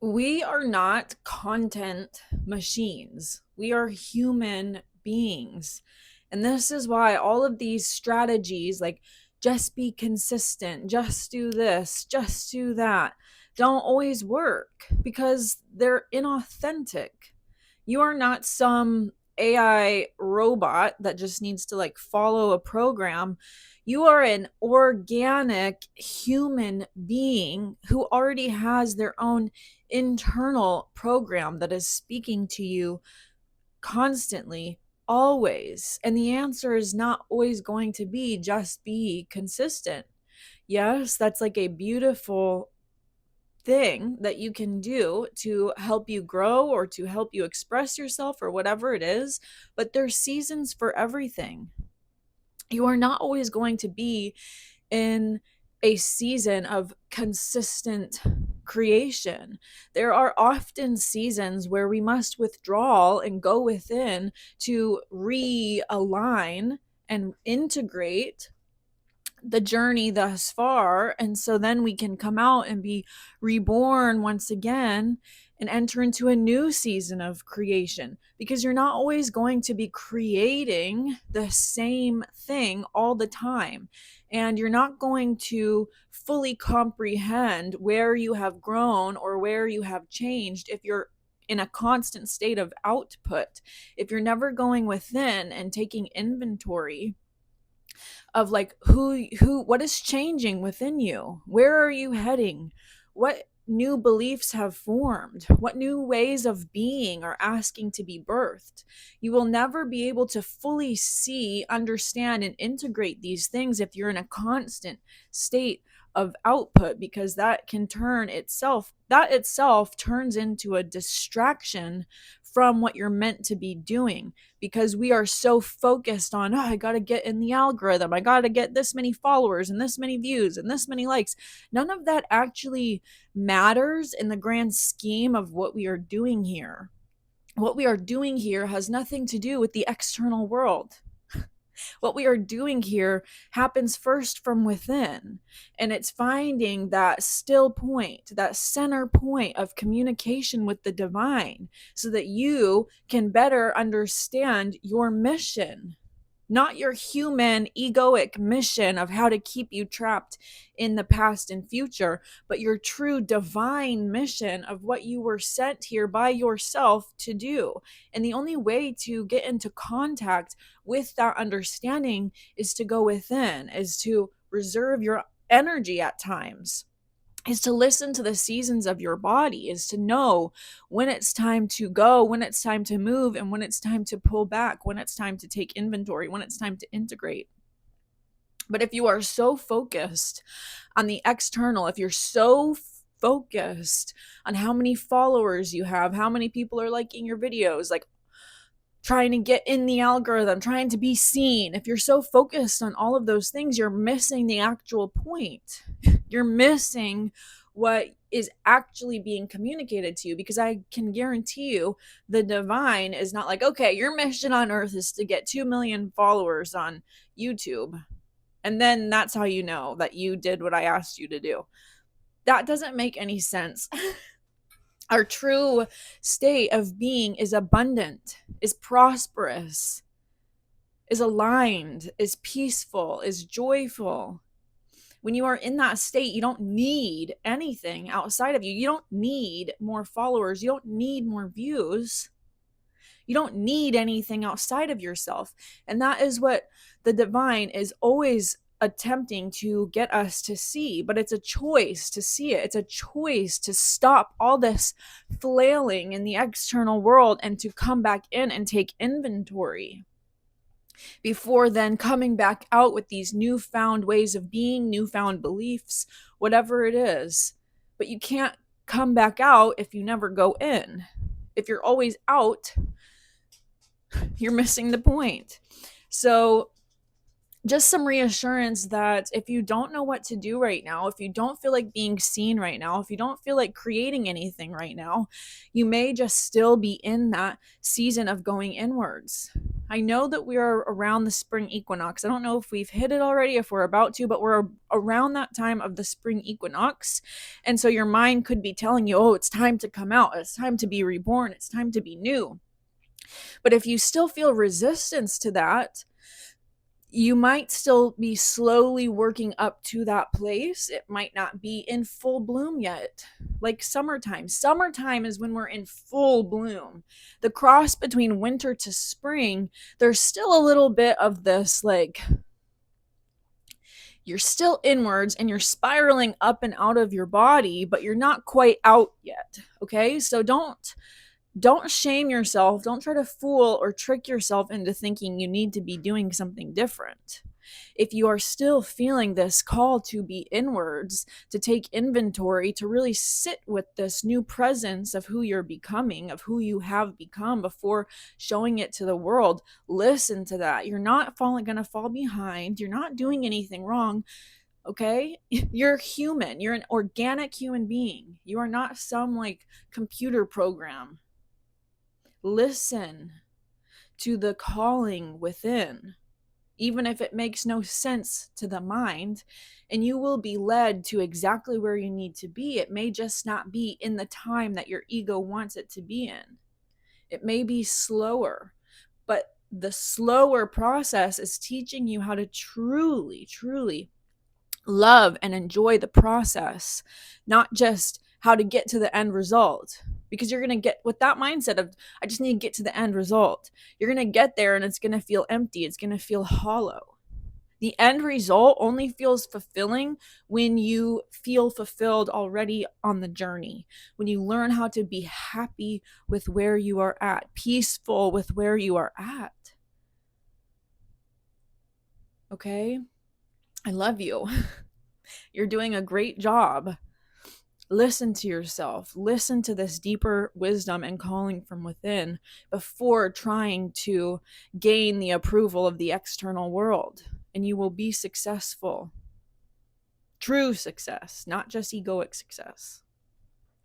We are not content machines. We are human beings. And this is why all of these strategies, like just be consistent, just do this, just do that, don't always work because they're inauthentic. You are not some AI robot that just needs to like follow a program. You are an organic human being who already has their own internal program that is speaking to you constantly, always. And the answer is not always going to be just be consistent. Yes, that's like a beautiful thing that you can do to help you grow or to help you express yourself or whatever it is, but there's seasons for everything. You are not always going to be in a season of consistent creation. There are often seasons where we must withdraw and go within to realign and integrate the journey thus far. And so then we can come out and be reborn once again and enter into a new season of creation, because you're not always going to be creating the same thing all the time. And you're not going to fully comprehend where you have grown or where you have changed if you're in a constant state of output. If you're never going within and taking inventory of like who what is changing within you, where are you heading, what new beliefs have formed, what new ways of being are asking to be birthed. You will never be able to fully see, understand, and integrate these things if you're in a constant state of output, because that itself turns into a distraction from what you're meant to be doing, because we are so focused on, oh, I got to get in the algorithm. I got to get this many followers and this many views and this many likes. None of that actually matters in the grand scheme of what we are doing here. What we are doing here has nothing to do with the external world. What we are doing here happens first from within. And it's finding that still point, that center point of communication with the divine, so that you can better understand your mission, not your human egoic mission of how to keep you trapped in the past and future, but your true divine mission of what you were sent here by yourself to do. And the only way to get into contact with that understanding is to go within, is to reserve your energy at times, is to listen to the seasons of your body, is to know when it's time to go, when it's time to move, and when it's time to pull back, when it's time to take inventory, when it's time to integrate. But if you are so focused on the external, if you're so focused on how many followers you have, how many people are liking your videos, like trying to get in the algorithm, trying to be seen, if you're so focused on all of those things, you're missing the actual point. You're missing what is actually being communicated to you, because I can guarantee you the divine is not like, okay, your mission on earth is to get 2 million followers on YouTube. And then that's how you know that you did what I asked you to do. That doesn't make any sense. Our true state of being is abundant, is prosperous, is aligned, is peaceful, is joyful. When you are in that state, you don't need anything outside of you. You don't need more followers. You don't need more views. You don't need anything outside of yourself. And that is what the divine is always attempting to get us to see. But it's a choice to see it. It's a choice to stop all this flailing in the external world and to come back in and take inventory, before then coming back out with these newfound ways of being, newfound beliefs, whatever it is. But you can't come back out if you never go in. If you're always out, you're missing the point. So, just some reassurance that if you don't know what to do right now, if you don't feel like being seen right now, if you don't feel like creating anything right now, you may just still be in that season of going inwards, I know that we are around the spring equinox. I don't know if we've hit it already, if we're about to, but we're around that time of the spring equinox. And so your mind could be telling you, oh, it's time to come out. It's time to be reborn. It's time to be new. But if you still feel resistance to that, you might still be slowly working up to that place. It might not be in full bloom yet. Like summertime. Summertime is when we're in full bloom. The cross between winter to spring, there's still a little bit of this, like, you're still inwards and you're spiraling up and out of your body, but you're not quite out yet. Okay? So don't shame yourself. Don't try to fool or trick yourself into thinking you need to be doing something different. If you are still feeling this call to be inwards, to take inventory, to really sit with this new presence of who you're becoming, of who you have become before showing it to the world, listen to that. You're not going to fall behind. You're not doing anything wrong. Okay? You're human. You're an organic human being. You are not some like computer program. Listen to the calling within, even if it makes no sense to the mind, and you will be led to exactly where you need to be. It may just not be in the time that your ego wants it to be in. It may be slower, but the slower process is teaching you how to truly, truly love and enjoy the process, not just how to get to the end result. Because you're going to get with that mindset of, I just need to get to the end result. You're going to get there and it's going to feel empty. It's going to feel hollow. The end result only feels fulfilling when you feel fulfilled already on the journey. When you learn how to be happy with where you are at, peaceful with where you are at. Okay? I love you. You're doing a great job. Listen to yourself. Listen to this deeper wisdom and calling from within before trying to gain the approval of the external world. And you will be successful. True success, not just egoic success.